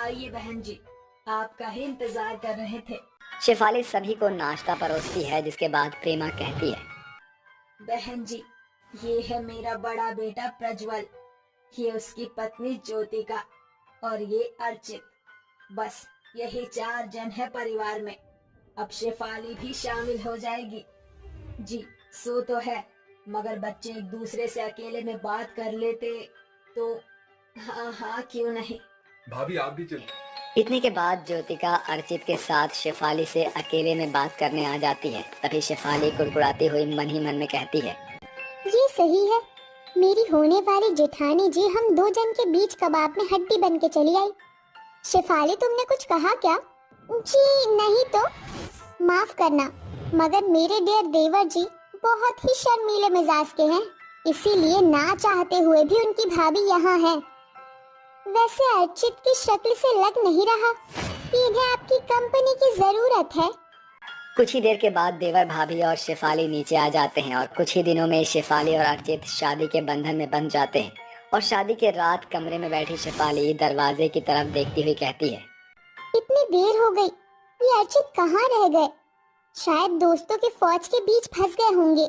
आइए बहन जी, आपका ही इंतजार कर रहे थे। शेफाली सभी को नाश्ता परोसती है, जिसके बाद प्रेमा कहती है, बहन जी, ये है मेरा बड़ा बेटा प्रज्वल, ये उसकी पत्नी ज्योतिका और ये अर्चित। बस यही 4 जन है परिवार में। अब शेफाली भी शामिल हो जाएगी। जी सो तो है, मगर बच्चे एक दूसरे से अकेले में बात कर लेते तो। हाँ हाँ क्यों नहीं। भाभी आप भी चलिए। इतने के बाद ज्योतिका अर्चित के साथ शेफाली से अकेले में बात करने आ जाती है। तभी शेफाली कुड़कुड़ाती हुई मन ही मन में कहती है, ये सही है, मेरी होने वाली जेठानी जी हम 2 जन के बीच कबाब में हड्डी बन के चली आई। शेफाली तुमने कुछ कहा क्या? जी नहीं तो माफ करना, मगर मेरे डियर देवर जी बहुत ही शर्मीले मिजाज के हैं, इसीलिए ना चाहते हुए भी उनकी भाभी यहाँ है। वैसे अर्चित की शक्ल से लग नहीं रहा कि इन्हें आपकी कंपनी की जरूरत है। कुछ ही देर के बाद देवर भाभी और शेफाली नीचे आ जाते हैं और कुछ ही दिनों में शेफाली और अर्चित शादी के बंधन में बंध जाते हैं। और शादी के रात कमरे में बैठी शेफाली दरवाजे की तरफ देखती हुई कहती है, इतनी देर हो गई, ये अर्चित कहाँ रह गए? शायद दोस्तों के फौज के बीच फंस गए होंगे।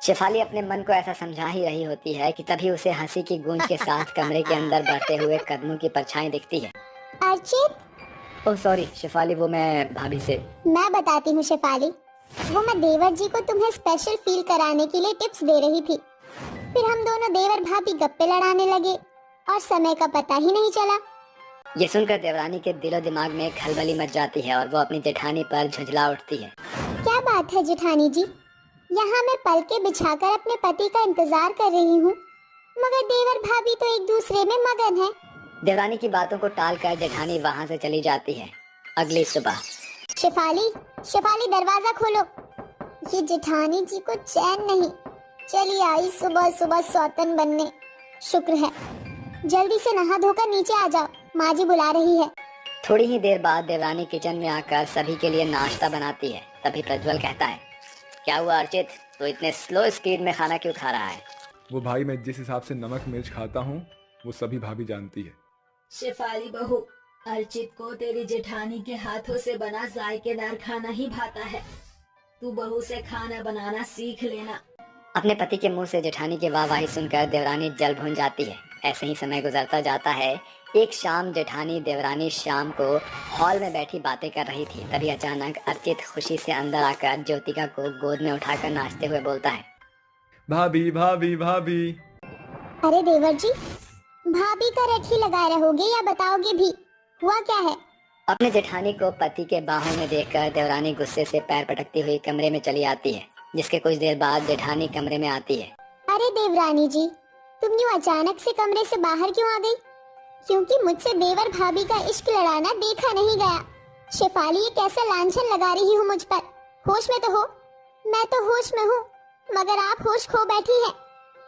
शेफाली अपने मन को ऐसा समझा ही रही होती है कि तभी उसे हंसी की गूंज के साथ कमरे के अंदर बढ़ते हुए कदमों की परछाई दिखती है। अर्चित, ओह सॉरी शेफाली, वो मैं भाभी से। मैं बताती हूँ शेफाली, वो मैं देवर जी को तुम्हें स्पेशल फील कराने के लिए टिप्स दे रही थी। फिर हम दोनों देवर भाभी गप्पे लड़ाने लगे और समय का पता ही नहीं चला। ये सुनकर देवरानी के दिलो दिमाग में खलबली मच जाती है और वो अपनी जेठानी पर झुंझला उठती है। क्या बात है जेठानी जी, यहाँ मैं पलके बिछाकर अपने पति का इंतजार कर रही हूँ, मगर देवर भाभी तो एक दूसरे में मगन है। देवरानी की बातों को टालकर जेठानी वहाँ से चली जाती है। अगली सुबह शेफाली, शेफाली दरवाजा खोलो, ये जेठानी जी को चैन नहीं, चली आई सुबह सुबह सौतन बनने। शुक्र है, जल्दी से नहा धोकर नीचे आ जाओ, माँ जी बुला रही है। थोड़ी ही देर बाद देवरानी किचन में आकर सभी के लिए नाश्ता बनाती है। तभी प्रज्वल कहता है, क्या हुआ अर्चित, तो इतने स्लो स्पीड में खाना क्यों खा रहा है? वो भाई मैं जिस हिसाब से नमक मिर्च खाता हूँ वो सभी भाभी जानती है। शेफाली बहू, अर्चित को तेरी जेठानी के हाथों से बना जायकेदार खाना ही भाता है। तू बहू से खाना बनाना सीख लेना। अपने पति के मुंह से जेठानी की वाहवाही सुनकर देवरानी जल भुन जाती है। ऐसे ही समय गुजरता जाता है। एक शाम जेठानी देवरानी शाम को हॉल में बैठी बातें कर रही थी। तभी अचानक अर्चित खुशी से अंदर आकर ज्योतिका को गोद में उठाकर नाचते हुए बोलता है, भाभी भाभी भाभी। अरे देवर जी, भाभी का रट ही लगाए रहोगे या बताओगे भी, हुआ क्या है? अपने जेठानी को पति के बाहों में देखकर देवरानी गुस्से से पैर पटकती हुई कमरे में चली आती है। जिसके कुछ देर बाद जेठानी कमरे में आती है। अरे देवरानी जी, तुम यूँ अचानक से कमरे से बाहर क्यों आ गई? क्योंकि मुझसे देवर भाभी का इश्क लड़ाना देखा नहीं गया। शेफाली, ये कैसा लांछन लगा रही हो मुझ पर? होश में तो हो। मैं तो होश में हूँ, मगर आप होश खो बैठी हैं।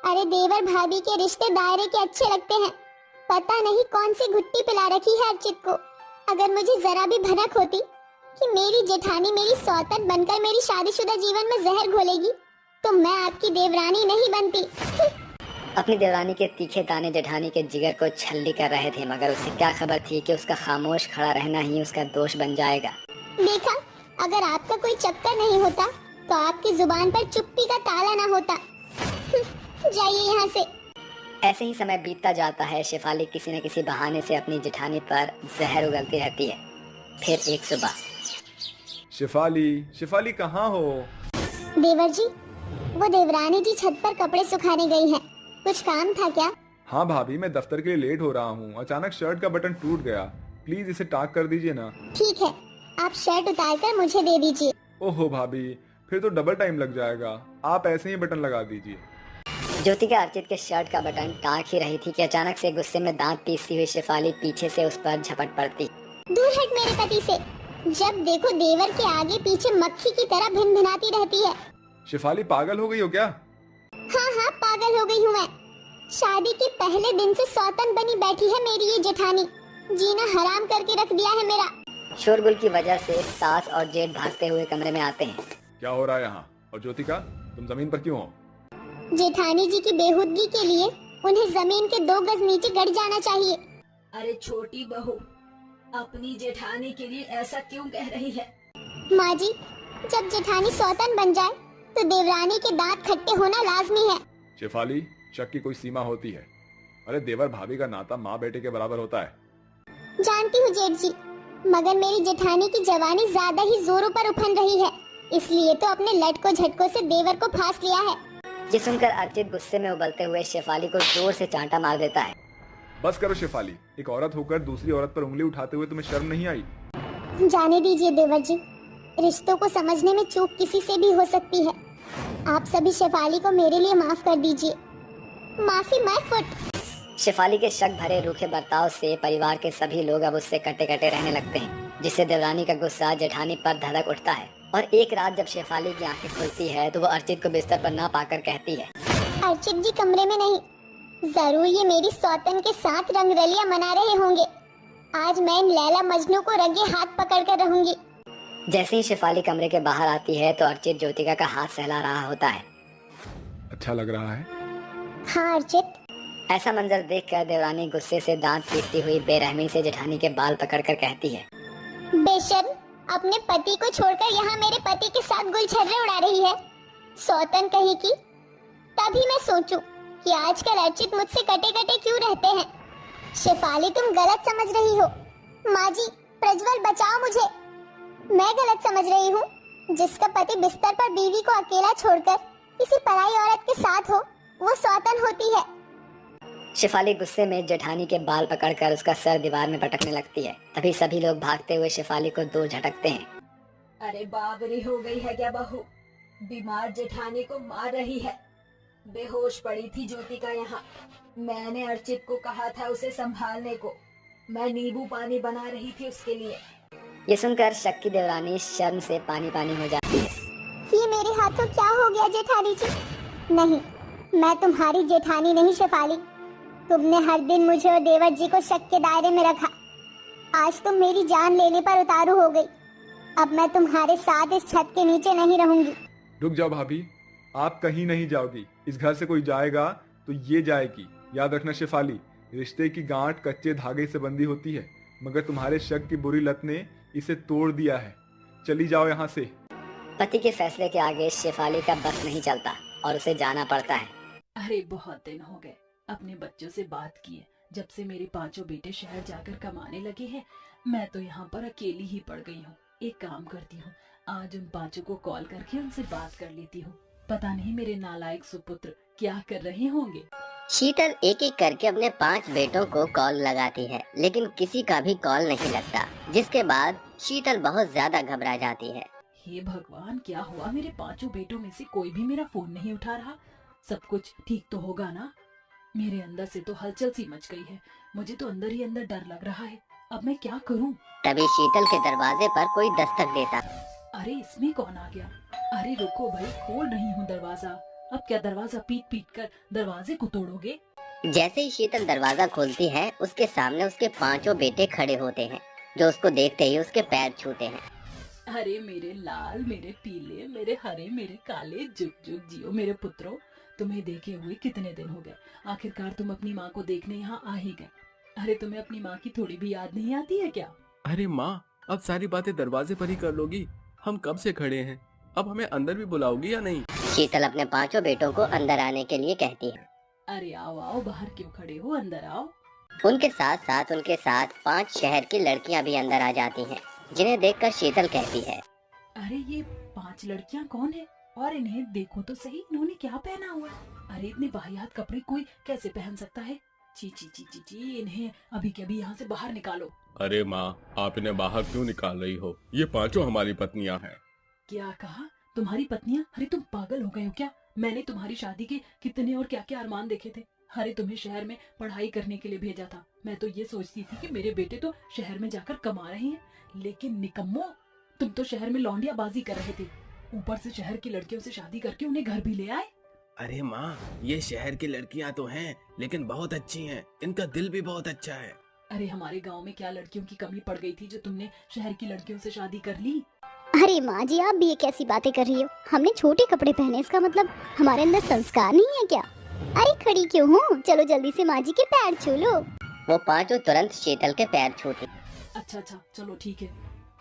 अरे देवर भाभी के रिश्ते दायरे के अच्छे लगते हैं, पता नहीं कौन सी घुट्टी पिला रखी है अर्चित को। अगर मुझे जरा भी भनक होती कि मेरी जेठानी मेरी सौतन बनकर मेरी शादीशुदा जीवन में जहर घोलेगी, तो मैं आपकी देवरानी नहीं बनती। अपनी देवरानी के तीखे ताने जेठानी के जिगर को छल्ली कर रहे थे, मगर उसे क्या खबर थी कि उसका खामोश खड़ा रहना ही उसका दोष बन जाएगा। देखा, अगर आपका कोई चक्कर नहीं होता तो आपकी जुबान पर चुप्पी का ताला ना होता। जाइए यहाँ से। ऐसे ही समय बीतता जाता है। शेफाली किसी न किसी बहाने से अपनी जेठानी पर जहर उगलती रहती है। फिर एक सुबह, शेफाली, शेफाली कहाँ हो? देवर जी, वो देवरानी जी छत पर कपड़े सुखाने गई हैं। कुछ काम था क्या? हाँ भाभी, मैं दफ्तर के लिए लेट हो रहा हूँ। अचानक शर्ट का बटन टूट गया, प्लीज इसे टाक कर दीजिए ना। ठीक है, आप शर्ट उतार कर मुझे दे दीजिए। ओहो भाभी, फिर तो डबल टाइम लग जाएगा, आप ऐसे ही बटन लगा दीजिए। ज्योतिका अर्चित के शर्ट का बटन टाक ही रही थी कि अचानक से गुस्से में दांत पीसती हुई शेफाली पीछे से उस पर झपट पड़ती। दूर हट मेरे पति से, जब देखो देवर के आगे पीछे मक्खी की तरह भिनभिनाती रहती है। शेफाली पागल हो गई हो क्या? हाँ हाँ, पागल हो गई हूँ मैं। शादी के पहले दिन से सौतन बनी बैठी है मेरी ये जेठानी, जीना हराम करके रख दिया है मेरा। शोरगुल की वजह से सास और जेठ भागते हुए कमरे में आते हैं। क्या हो रहा है यहाँ? और ज्योतिका, तुम जमीन पर क्यों हो? जेठानी जी की बेहुदगी के लिए उन्हें जमीन के 2 गज नीचे गड़ जाना चाहिए। अरे छोटी बहू, अपनी जेठानी के लिए ऐसा क्यों कह रही है? माँ जी, जब जेठानी सौतन बन जाए तो देवरानी के दांत खट्टे होना लाजमी है। शेफाली, शक की कोई सीमा होती है। अरे देवर भाभी का नाता माँ बेटे के बराबर होता है। जानती हूँ जेठ जी, मगर मेरी जेठानी की जवानी ज्यादा ही जोरों पर उफन रही है, इसलिए तो अपने लटको झटको से देवर को फांस लिया है। ये सुनकर अर्चित गुस्से में उबलते हुए शेफाली को जोर से चांटा मार देता है। बस करो शेफाली, एक औरत होकर दूसरी औरत पर उंगली उठाते हुए तुम्हें शर्म नहीं आई? जाने दीजिए देवर जी, रिश्तों को समझने में चूक किसी से भी हो सकती है। आप सभी शेफाली को मेरे लिए माफ कर दीजिए। माफी माय फुट। शेफाली के शक भरे रूखे बर्ताव से परिवार के सभी लोग अब उससे कटे कटे रहने लगते हैं, जिससे देवरानी का गुस्सा जेठानी पर धड़क उठता है। और एक रात जब शेफाली की आंखें खुलती है तो वो अर्चित को बिस्तर पर ना पाकर कहती है, अर्चित जी कमरे में नहीं, जरूर ये मेरी सौतन के साथ रंगरलियां मना रहे होंगे। आज मैं इन लैला मजनू को रंगे हाथ पकड़ कर रहूंगी। जैसे ही शेफाली कमरे के बाहर आती है तो अर्चित ज्योतिका का हाथ सहला रहा होता है। अच्छा लग रहा है? हाँ अर्चित। ऐसा मंजर देखकर देवरानी गुस्से से दांत पीसती हुई बेरहमी से जेठानी के बाल पकड़कर कहती है, बेशर्म, अपने पति को छोड़कर यहाँ मेरे पति के साथ गुलछर्रे उड़ा रही है, सौतन कहीं की। तभी मैं सोचूं कि आजकल अर्चित मुझसे कटे कटे क्यों रहते हैं। शेफाली तुम गलत समझ रही हो। माँ जी, प्रज्वल बचाओ मुझे। मैं गलत समझ रही हूँ? जिसका पति बिस्तर पर बीवी को अकेला छोड़कर किसी पराई औरत के साथ हो, वो सौतन होती है। शेफाली गुस्से में जेठानी के बाल पकड़कर उसका सर दीवार में पटकने लगती है। तभी सभी लोग भागते हुए शेफाली को दूर झटकते हैं। अरे बाबरी हो गई है क्या बहू? बीमार जेठानी को मार रही है। बेहोश पड़ी थी ज्योतिका यहाँ। मैंने अर्चित को कहा था उसे संभालने को। मैं नींबू पानी बना रही थी उसके लिए। ये सुनकर शक की देवरानी शर्म से पानी पानी हो जाती है। ये मेरे हाथों क्या हो गया जेठानी जी? नहीं, मैं तुम्हारी जेठानी नहीं शेफाली। तुमने हर दिन मुझे और देवर जी को शक के दायरे में रखा। आज तुम मेरी जान लेने पर उतारू हो गई। अब मैं तुम्हारे साथ इस छत के नीचे नहीं रहूंगी। रुक जाओ भाभी, आप कहीं नहीं जाओगी। इस घर से कोई जाएगा तो ये जाएगी। याद रखना शेफाली, रिश्ते की गांठ कच्चे धागे से बंधी होती है, मगर तुम्हारे शक की बुरी लत ने इसे तोड़ दिया है। चली जाओ यहाँ से। पति के फैसले के आगे शेफाली का बस नहीं चलता और उसे जाना पड़ता है। अरे बहुत दिन हो गए अपने बच्चों से बात किए। जब से मेरे पांचों बेटे शहर जाकर कमाने लगे हैं, मैं तो यहाँ पर अकेली ही पड़ गई हूँ। एक काम करती हूँ, आज उन पांचों को कॉल करके उनसे बात कर लेती हूँ। पता नहीं मेरे नालायक सुपुत्र क्या कर रहे होंगे। शीतल एक एक करके अपने 5 बेटों को कॉल लगाती है, लेकिन किसी का भी कॉल नहीं लगता, जिसके बाद शीतल बहुत ज्यादा घबरा जाती है। हे भगवान, क्या हुआ? मेरे पांचों बेटों में से कोई भी मेरा फोन नहीं उठा रहा। सब कुछ ठीक तो होगा ना? मेरे अंदर से तो हलचल सी मच गई है। मुझे तो अंदर ही अंदर डर लग रहा है। अब मैं क्या करूं? तभी शीतल के दरवाजे पर कोई दस्तक देता। अरे इसमें कौन आ गया? अरे रुको भाई, खोल रही हूँ दरवाजा। अब क्या दरवाजा पीट पीट कर दरवाजे को तोड़ोगे? जैसे ही शीतल दरवाजा खोलती है, उसके सामने उसके 5 बेटे खड़े होते हैं, जो उसको देखते ही उसके पैर छूते हैं। अरे मेरे लाल, मेरे पीले, मेरे हरे, मेरे काले, जुग जुग जियो मेरे पुत्रों। तुम्हें देखे हुए कितने दिन हो गए। आखिरकार तुम अपनी माँ को देखने यहाँ आ ही गए। अरे तुम्हें अपनी माँ की थोड़ी भी याद नहीं आती है क्या? अरे माँ, अब सारी बातें दरवाजे पर ही कर लोगी? हम कब से खड़े हैं, अब हमें अंदर भी बुलाओगी या नहीं? शीतल अपने 5 बेटों को अंदर आने के लिए कहती है। अरे आओ आओ, बाहर क्यों खड़े हो, अंदर आओ। उनके साथ 5 शहर की लड़कियां भी अंदर आ जाती हैं, जिन्हें देखकर शीतल कहती है, अरे ये 5 लड़कियां कौन है? और इन्हें देखो तो सही, इन्होंने क्या पहना हुआ है? अरे इतने वाहियात कपड़े कोई कैसे पहन सकता है? ची ची ची ची ची, इन्हें अभी के अभी यहाँ से बाहर निकालो। अरे माँ, आप इन्हें बाहर क्यों निकाल रही हो? ये 5 हमारी पत्नियाँ हैं। क्या कहा? तुम्हारी पत्नियां? अरे तुम पागल हो गए हो क्या? मैंने तुम्हारी शादी के कितने और क्या क्या अरमान देखे थे। अरे तुम्हें शहर में पढ़ाई करने के लिए भेजा था। मैं तो ये सोचती थी कि मेरे बेटे तो शहर में जाकर कमा रहे हैं, लेकिन निकम्मो, तुम तो शहर में लौंडिया बाजी कर रहे थे। ऊपर से शहर की लड़कियों से शादी करके उन्हें घर भी ले आए। अरे माँ, ये शहर की लड़कियाँ तो हैं, लेकिन बहुत अच्छी हैं। इनका दिल भी बहुत अच्छा है। अरे हमारे गांव में क्या लड़कियों की कमी पड़ गई थी जो तुमने शहर की लड़कियों से शादी कर ली? अरे माँ जी, आप भी ये कैसी बातें कर रही हो? हमने छोटे कपड़े पहने, इसका मतलब हमारे अंदर संस्कार नहीं है क्या? अरे खड़ी क्यों हो? चलो जल्दी से माँ जी के पैर छू लो। वो 5 तुरंत शीतल के पैर छूती। अच्छा चलो ठीक है।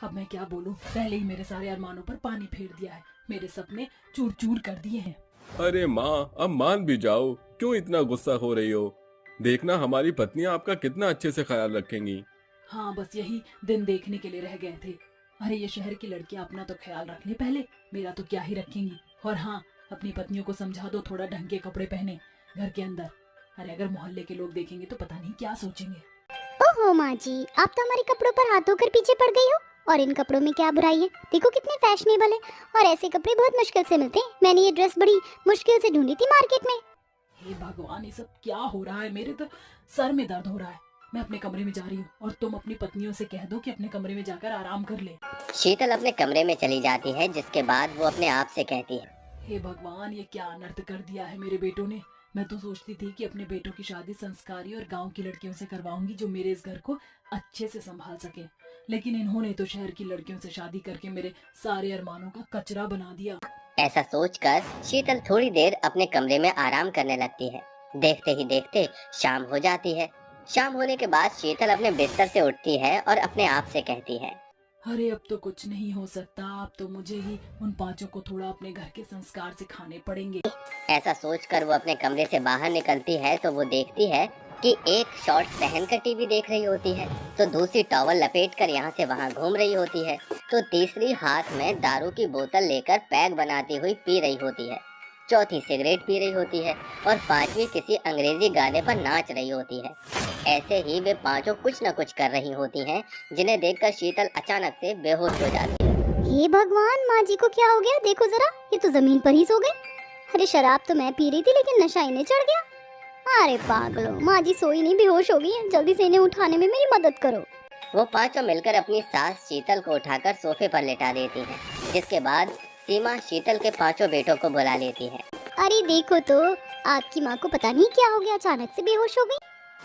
अब मैं क्या बोलूं, पहले ही मेरे सारे अरमानों पर पानी फेर दिया है, मेरे सपने चूर चूर कर दिए हैं। अरे माँ, अब मान भी जाओ, क्यों इतना गुस्सा हो रही हो? देखना हमारी पत्नियां आपका कितना अच्छे से ख्याल रखेंगी। हाँ, बस यही दिन देखने के लिए रह गए थे। अरे ये शहर की लड़कियां अपना तो ख्याल रख ले पहले, मेरा तो क्या ही रखेंगी। और हाँ, अपनी पत्नियों को समझा दो थोड़ा ढंग के कपड़े पहने घर के अंदर। अरे अगर मोहल्ले के लोग देखेंगे तो पता नहीं क्या सोचेंगे। ओहो माँ जी, आप तो हमारे कपड़ों पर हाथ धोकर पीछे पड़ गई हो। और इन कपड़ों में क्या बुराई है, देखो कितने फैशनेबल है। और ऐसे कपड़े बहुत मुश्किल से मिलते हैं। मैंने ये ड्रेस बड़ी मुश्किल से ढूंढी थी मार्केट में। हे भगवान, ये सब क्या हो रहा है? मेरे तो सर में दर्द हो रहा है। मैं अपने कमरे में जा रही हूँ और तुम अपनी पत्नियों से कह दो कि अपने कमरे में जाकर आराम कर ले। शीतल अपने कमरे में चली जाती है, जिसके बाद वो अपने आप से कहती है, हे भगवान, ये क्या अनर्थ कर दिया है मेरे बेटों ने। मैं तो सोचती थी कि अपने बेटों की शादी संस्कारी और गांव की लड़कियों से करवाऊंगी जो मेरे इस घर को अच्छे से संभाल सके, लेकिन इन्होंने तो शहर की लड़कियों से शादी करके मेरे सारे अरमानों का कचरा बना दिया। ऐसा सोचकर शीतल थोड़ी देर अपने कमरे में आराम करने लगती है। देखते ही देखते शाम हो जाती है। शाम होने के बाद शीतल अपने बिस्तर से उठती है और अपने आप से कहती है, अरे अब तो कुछ नहीं हो सकता, अब तो मुझे ही उन पांचों को थोड़ा अपने घर के संस्कार सिखाने पड़ेंगे। ऐसा सोचकर वो अपने कमरे से बाहर निकलती है तो वो देखती है कि एक शॉर्ट्स पहनकर टीवी देख रही होती है, तो दूसरी टॉवल लपेटकर यहाँ से वहाँ घूम रही होती है, तो तीसरी हाथ में दारू की बोतल लेकर पैक बनाती हुई पी रही होती है, चौथी सिगरेट पी रही होती है और पांचवी किसी अंग्रेजी गाने पर नाच रही होती है। ऐसे ही वे पांचों कुछ न कुछ कर रही होती हैं, जिन्हें देखकर शीतल अचानक से बेहोश हो जाती है। हे भगवान, माँ जी को क्या हो गया? देखो जरा, ये तो जमीन पर ही सो गई। अरे शराब तो मैं पी रही थी, लेकिन नशा इन्हें चढ़ गया। अरे पागलों, माँ जी सोई नहीं, बेहोश हो गई है। जल्दी से इन्हें उठाने में मेरी मदद करो। वो पांचों मिलकर अपनी सास शीतल को उठाकर सोफे पर लेटा देती हैं, जिसके बाद सीमा शीतल के पांचों बेटों को बुला लेती है। अरे देखो तो, आपकी माँ को पता नहीं क्या हो गया, अचानक से बेहोश हो गई।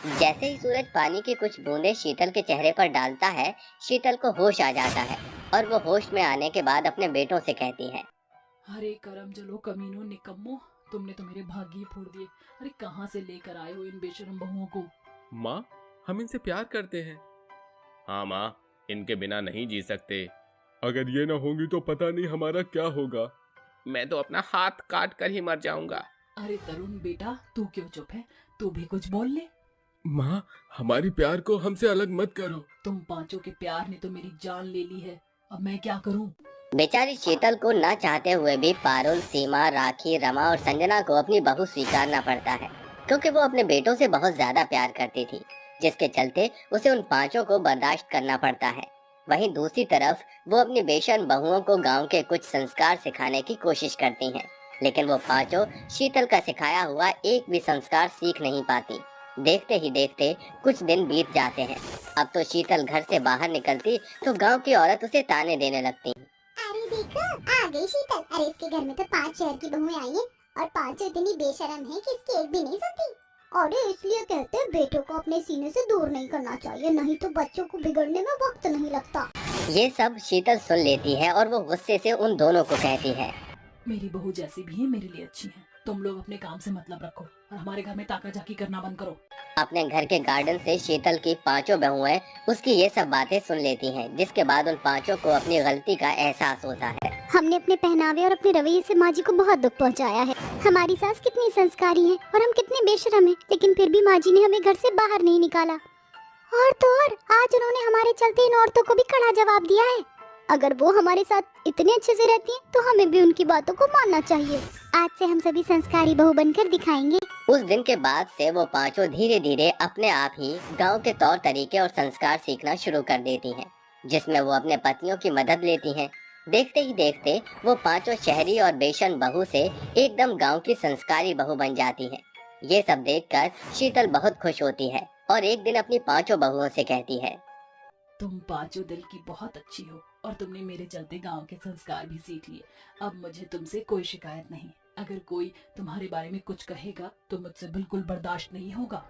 जैसे ही सूरज पानी की कुछ बूंदें शीतल के चेहरे पर डालता है, शीतल को होश आ जाता है और वो होश में आने के बाद अपने बेटों से कहती है, अरे करम जलो कमीनों निकम्मो, तुमने तो मेरे भाग्य ही फोड़ दिए। अरे कहाँ से लेकर आए हो इन बेशरम बहुओं को? माँ, हम इनसे प्यार करते हैं। हाँ माँ, इनके बिना नहीं जी सकते। अगर ये न होंगी तो पता नहीं हमारा क्या होगा। मैं तो अपना हाथ काट कर ही मर जाऊंगा। अरे तरुण बेटा, तू क्यों चुप है? तू भी कुछ बोल ले। माँ, हमारी प्यार को हमसे अलग मत करो। तुम पांचों के प्यार ने तो मेरी जान ले ली है, अब मैं क्या करूं? बेचारी शीतल को न चाहते हुए भी पारुल, सीमा, राखी, रमा और संजना को अपनी बहू स्वीकारना पड़ता है, क्योंकि वो अपने बेटों से बहुत ज्यादा प्यार करती थी, जिसके चलते उसे उन पांचों को बर्दाश्त करना पड़ता है। वहीं दूसरी तरफ वो अपनी बेशर्म बहुओं को गांव के कुछ संस्कार सिखाने की कोशिश करती हैं, लेकिन वो पांचों शीतल का सिखाया हुआ एक भी संस्कार सीख नहीं पाती। देखते ही देखते कुछ दिन बीत जाते हैं। अब तो शीतल घर से बाहर निकलती तो गांव की औरत उसे ताने देने लगती। अरे देखो, आ गई शीतल। अरे इसके घर में तो 5 शहर की बहुएं आई हैं और पांचों इतनी बेशर्म है कि इसकी एक भी नहीं सुनती। अरे इसलिए कहते हैं बेटों को अपने सीने से दूर नहीं करना चाहिए, नहीं तो बच्चों को बिगड़ने में वक्त नहीं लगता। ये सब शीतल सुन लेती है और वो गुस्से से उन दोनों को कहती है, मेरी बहू जैसी भी है मेरे लिए अच्छी है। तुम लोग अपने काम से मतलब रखो और हमारे घर में ताका झाकी करना बंद करो। अपने घर के गार्डन से शीतल की पांचों बहुएं उसकी ये सब बातें सुन लेती हैं, जिसके बाद उन पांचों को अपनी गलती का एहसास होता है। हमने अपने पहनावे और अपने रवैये से माँ जी को बहुत दुख पहुँचाया है। हमारी सास कितनी संस्कारी है और हम कितने बेशर्म हैं, लेकिन फिर भी माँ जी ने हमें घर से बाहर नहीं निकाला। और तो और आज उन्होंने हमारे चलते इन औरतों को भी कड़ा जवाब दिया है। अगर वो हमारे साथ इतने अच्छे से रहती हैं, तो हमें भी उनकी बातों को मानना चाहिए। आज से हम सभी संस्कारी बहू बनकर दिखाएंगे। उस दिन के बाद से वो पांचों धीरे धीरे अपने आप ही गांव के तौर तरीके और संस्कार सीखना शुरू कर देती हैं, जिसमें वो अपने पतियों की मदद लेती हैं। देखते ही देखते वो पांचों शहरी और बेशर्म बहू से एकदम गांव की संस्कारी बहू बन जाती हैं। ये सब देखकर शीतल बहुत खुश होती है और एक दिन अपनी पांचों बहुओं से कहती है, तुम पांचों दिल की बहुत अच्छी हो और तुमने मेरे चलते गांव के संस्कार भी सीख लिए। अब मुझे तुमसे कोई शिकायत नहीं। अगर कोई तुम्हारे बारे में कुछ कहेगा तो मुझसे बिल्कुल बर्दाश्त नहीं होगा।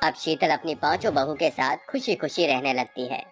अब शीतल अपनी पांचों बहू के साथ खुशी खुशी रहने लगती है।